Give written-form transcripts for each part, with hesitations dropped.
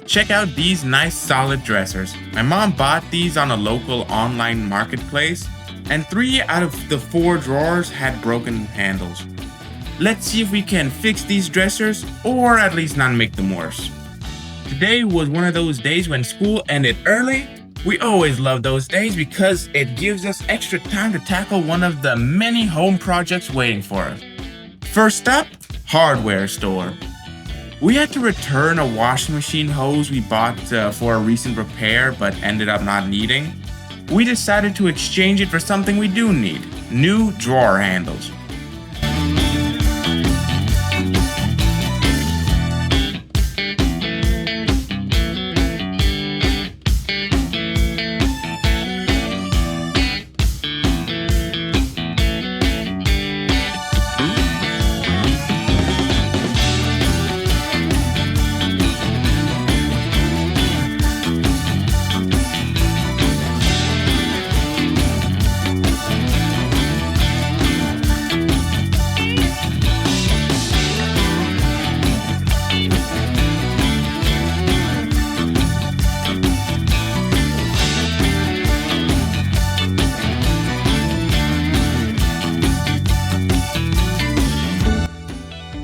Check out these nice solid dressers. My mom bought these on a local online marketplace, and 3 out of the 4 drawers had broken handles. Let's see if we can fix these dressers, or at least not make them worse. Today was one of those days when school ended early. We always love those days because it gives us extra time to tackle one of the many home projects waiting for us. First up, hardware store. We had to return a washing machine hose we bought for a recent repair but ended up not needing. We decided to exchange it for something we do need, new drawer handles.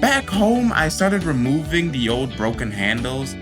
Back home, I started removing the old broken handles.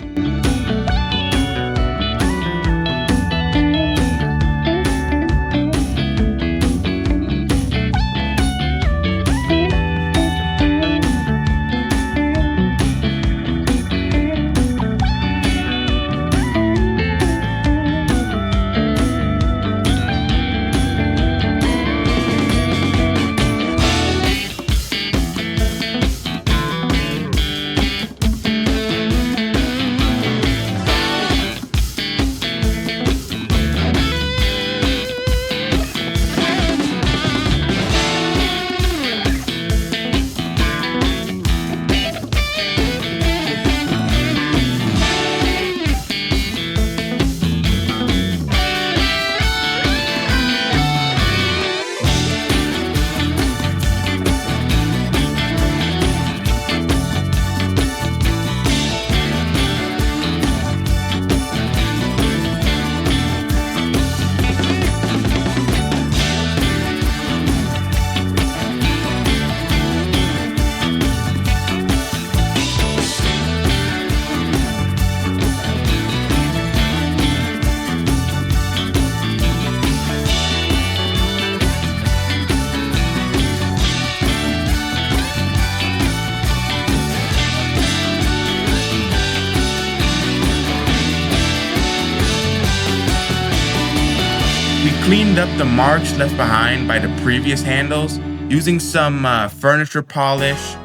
We cleaned up the marks left behind by the previous handles using some furniture polish.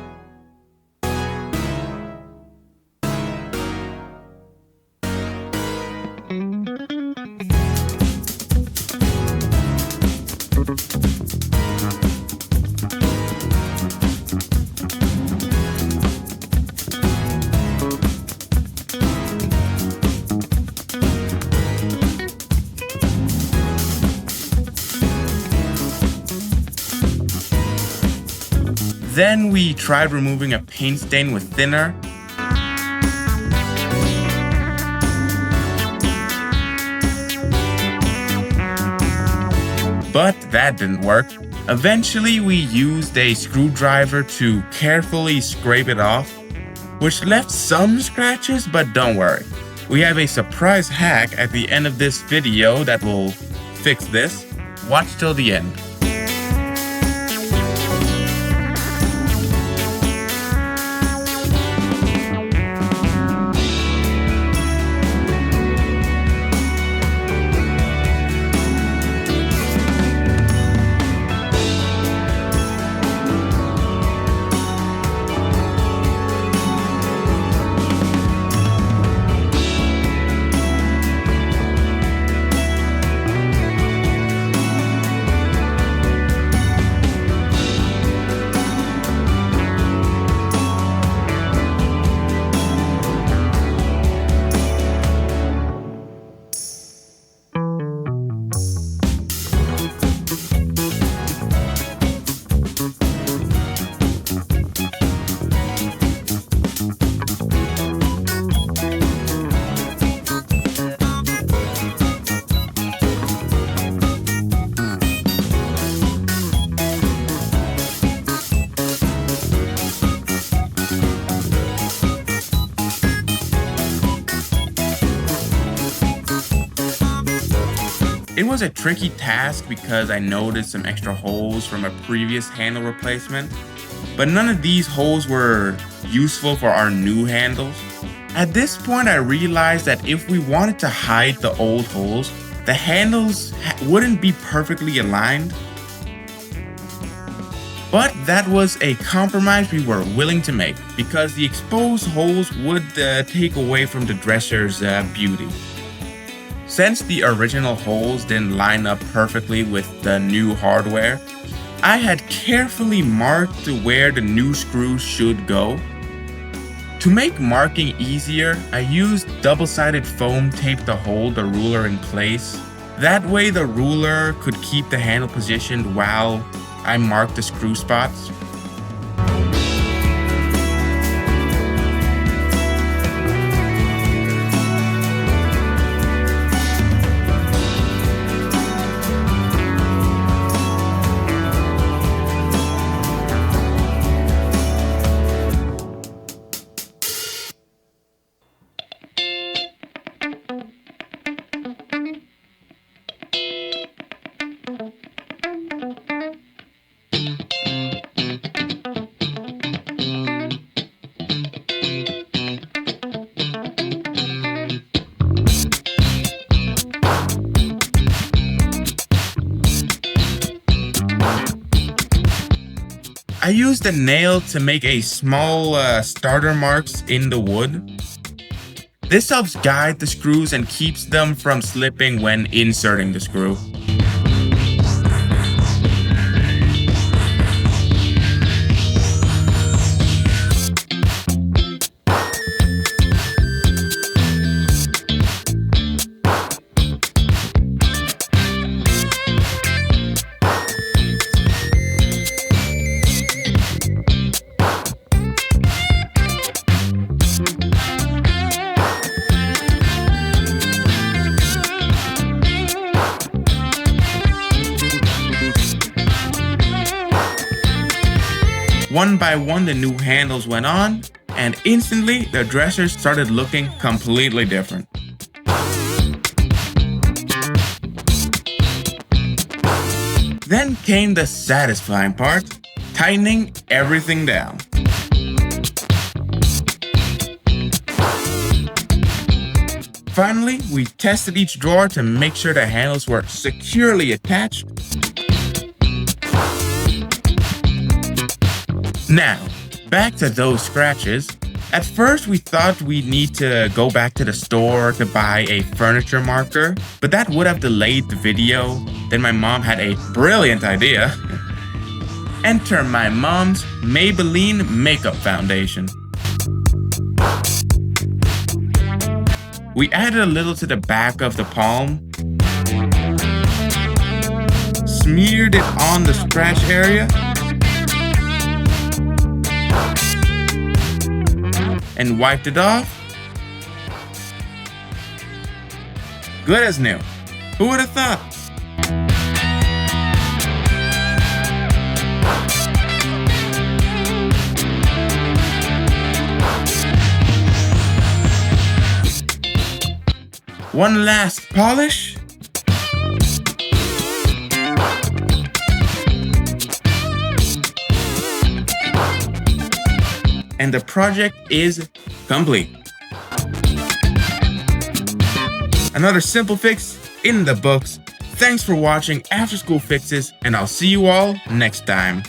Then we tried removing a paint stain with thinner. But that didn't work. Eventually we used a screwdriver to carefully scrape it off, which left some scratches, but don't worry. We have a surprise hack at the end of this video that will fix this. Watch till the end. It was a tricky task because I noticed some extra holes from a previous handle replacement, but none of these holes were useful for our new handles. At this point, I realized that if we wanted to hide the old holes, the handles wouldn't be perfectly aligned. But that was a compromise we were willing to make because the exposed holes would take away from the dresser's beauty. Since the original holes didn't line up perfectly with the new hardware, I had carefully marked where the new screws should go. To make marking easier, I used double-sided foam tape to hold the ruler in place. That way the ruler could keep the handle positioned while I marked the screw spots. I used a nail to make a small starter marks in the wood. This helps guide the screws and keeps them from slipping when inserting the screw. One by one, the new handles went on, and instantly the dresser started looking completely different. Then came the satisfying part, tightening everything down. Finally, we tested each drawer to make sure the handles were securely attached. Now, back to those scratches. At first, we thought we'd need to go back to the store to buy a furniture marker, but that would have delayed the video. Then my mom had a brilliant idea. Enter my mom's Maybelline Makeup Foundation. We added a little to the back of the palm, smeared it on the scratch area, and wiped it off. Good as new. Who would have thought? One last polish. And the project is complete. Another simple fix in the books. Thanks for watching After School Fixes, and I'll see you all next time.